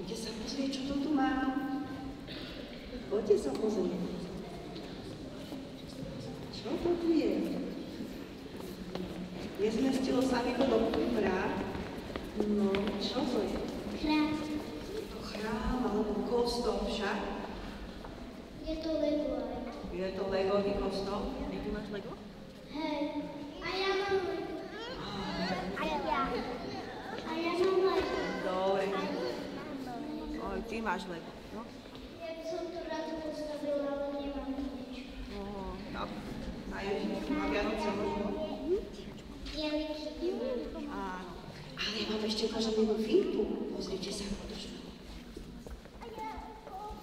Poďte sa pozrieť, čo to tu mám. Poďte sa pozrieť. Čo to tu je? Nezmestilo sa mi to do kufra. No, čo to je? Chrám. Je to chrám alebo kostol však? Je to Lego aj. Je to Legový kostol? Ty tu máš Lego? Hej. A ja mám Lego. A ja. A ja mám Lego. Dobre. Oj, ty máš Lego, no? Ja by som to rád postavila, ale nemám nič. Na Ježišu, na Vianoce možno? Dieliky nemám. Áno. Ale ja mám ešte koženú finku. Pozrite sa, podržme.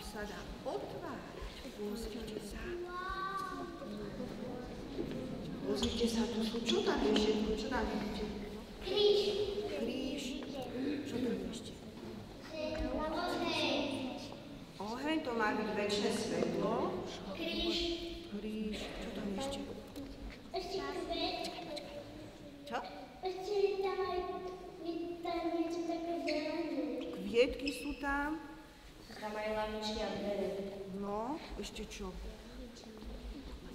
Sa dá otvárať. Pozrite sa. Pozrite sa, tu sú, čo tam je všetko? Čo tam vidíte? Kríž. Kríž. Čo tam je ešte? Oheň. Oheň, to má byť večné svetlo. Kríž. Kríž. Čo tam je ešte? Ešte kvet. Čo? Ešte je tam aj niečo také zelené. Kvietky sú tam. Tam aj lavičky a dvere. No, ešte čo?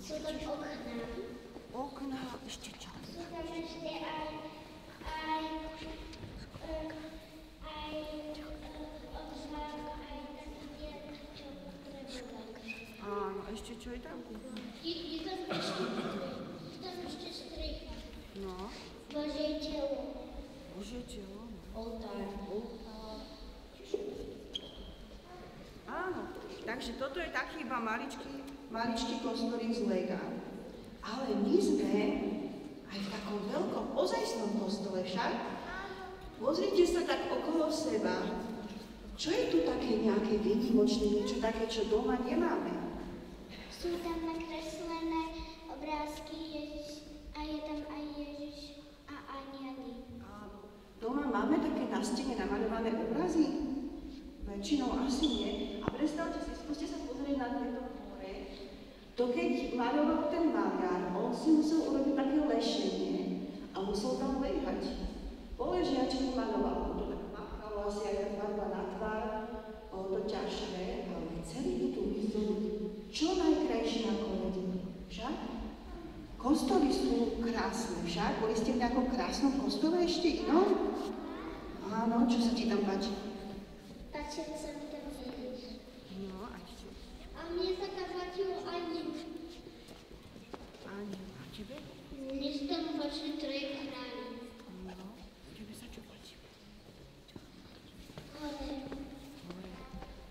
Sú tam okná. Okná, ešte čo? Sú tam ešte aj odžák, aj taký dielk, čo potrebujem. Áno, ešte čo je tam? Je tam ešte strecha. No, Božie telo. Božie telo. Oltár. Áno, takže toto je taký iba maličký kostolík z lega. Ale my sme aj v takom veľkom ozajstnom kostole však. Pozrite sa tak okolo seba. Čo je tu také nejaké výnimočné, niečo také, čo doma nemáme? Sú tam nakreslené obrázky Ježiš a je tam aj Ježiš a anieli. Áno. Doma máme také na stene namaľované obrazy? Väčšinou asi nie. A predstavte si, skúste sa pozrieť na tieto hore. To keď maľoval ten maliar, on si musel urobiť také lešenie a musel tam lehať. Poležiačky maľoval, to tak machalo asi aj tá farba na tvár, bolo to ťažké, ale celý tú výzdobu čo najkrajšie ako vedeli. Však? Kostoly sú krásne, však? Boli ste v nejakom krásnom kostole ešte inom? Áno, čo sa ti tam páči? Páčil sa mi tam Ježiš. No, a ešte? A mne sa tam páčil aniel. Aniel, a tebe? Mne sa tam páčili troje králi. No, tebe sa čo páči? Hore.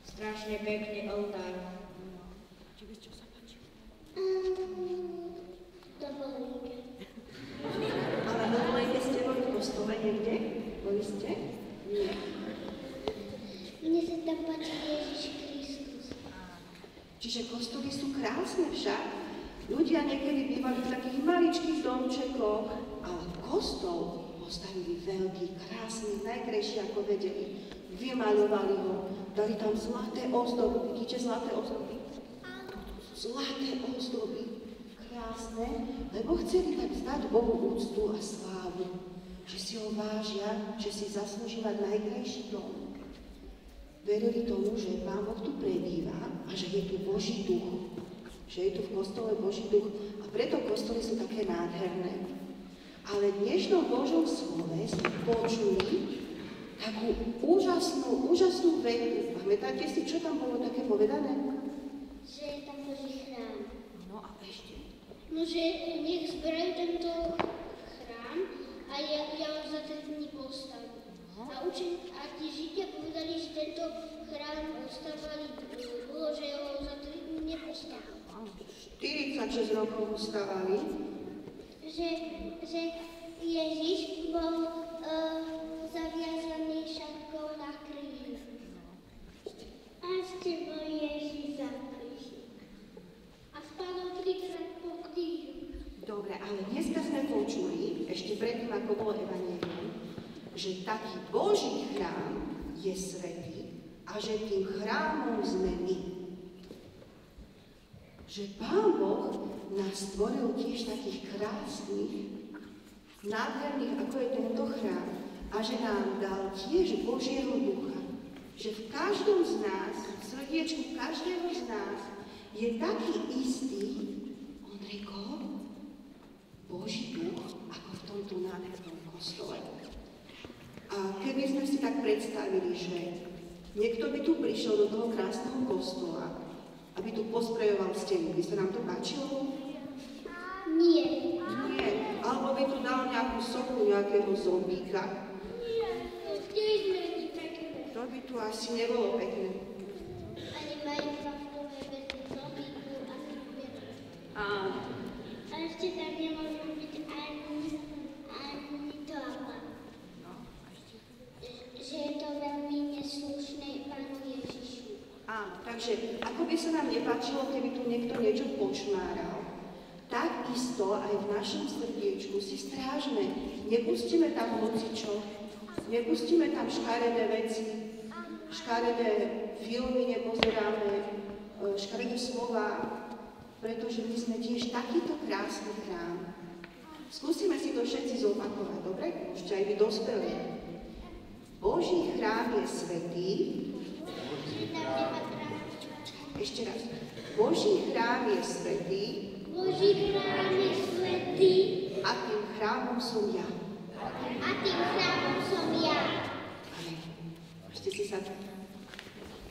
Strašne pekný oltár. No, tebe čo sa páči? Dovolenke. Ale dovolenke ste boli v kostole niekde? Boli ste? Nie. Mne sa tam páči Ježiš Kristus. Čiže kostoly sú krásne však. Ľudia niekedy bývali v takých maličkých domčekoch, ale kostol postavili veľký, krásny, najkrajší ako vedeli. Vymaľovali ho, dali tam zlaté ozdoby. Vidíte zlaté ozdoby? Zlaté ozdoby. Krásne, lebo chceli tak vzdať Bohu úctu a slávu. Že si ho vážia, že si zaslúži mať najkrajší dom. Verili tomu, že Pán Boh tu prebýva a že je tu Boží duch. Že je tu v kostole Boží duch. A preto kostoly sú také nádherné. Ale v dnešnom Božom slove sme počuli takú úžasnú vetu. Pamätáte si, čo tam bolo také povedané? Že je tam Boží chrám. No a ešte? No, že nech zberajú tento chrám a ja ho za 3 dní postavím. A tí Židia povedali, že tento chrám ustavali dlho, že ho za 3 dní nepostavili. 46 rokov ustavali. Že Ježiš bol zaviazaný šatkou na kríži. A ste bol Ježiš za kríži. A spadol 3-krát po krížu. Dobre, ale dneska sme počuli, ešte predtým, ako bolo evanjelium, že taký Boží chrám je svätý a že tým chrámom sme my. Že Pán Boh nás stvoril tiež takých krásnych, nádherných, ako je tento chrám, a že nám dal tiež Božieho ducha. že v každom z nás, v srdiečku každého z nás je taký istý, on řekol, Boží duch, ako v tomto nádhernom kostole. A keby sme si tak predstavili, že niekto by tu prišiel do toho krásneho kostola, aby tu posprejoval steny, by sa nám to páčilo? Nie. Nie. Alebo by tu dal nejakú sochu nejakého zombíka. Chtěli jsme jít pekné. To by tu asi nebolo pekné. Ani Minecraftové bez zombíků, ani nevědět. Áno. A ještě tam nemôžu byť ani tlapa. No, a ešte. Že je to veľmi neslušné Pánu Ježišu. Áno, takže ako by sa nám nepáčilo, keby tu niekto niečo počmáral, tak isto aj v našom srdiečku si strážme. Nepustíme tam hocičo, nepustíme tam škaredé veci, škaredé filmy nepozeráme, škaredé slova, pretože my sme tiež takýto krásny chrám. Skúsime si to všetci zopakovať, dobre? Ešte aj vy dospelí. Boží chrám je svätý. Ešte raz. Boží chrám je svätý. Boží chrám je svätý. A tým chrámom som ja. A tým chrámom som ja. Amen. Môžete si sadnúť.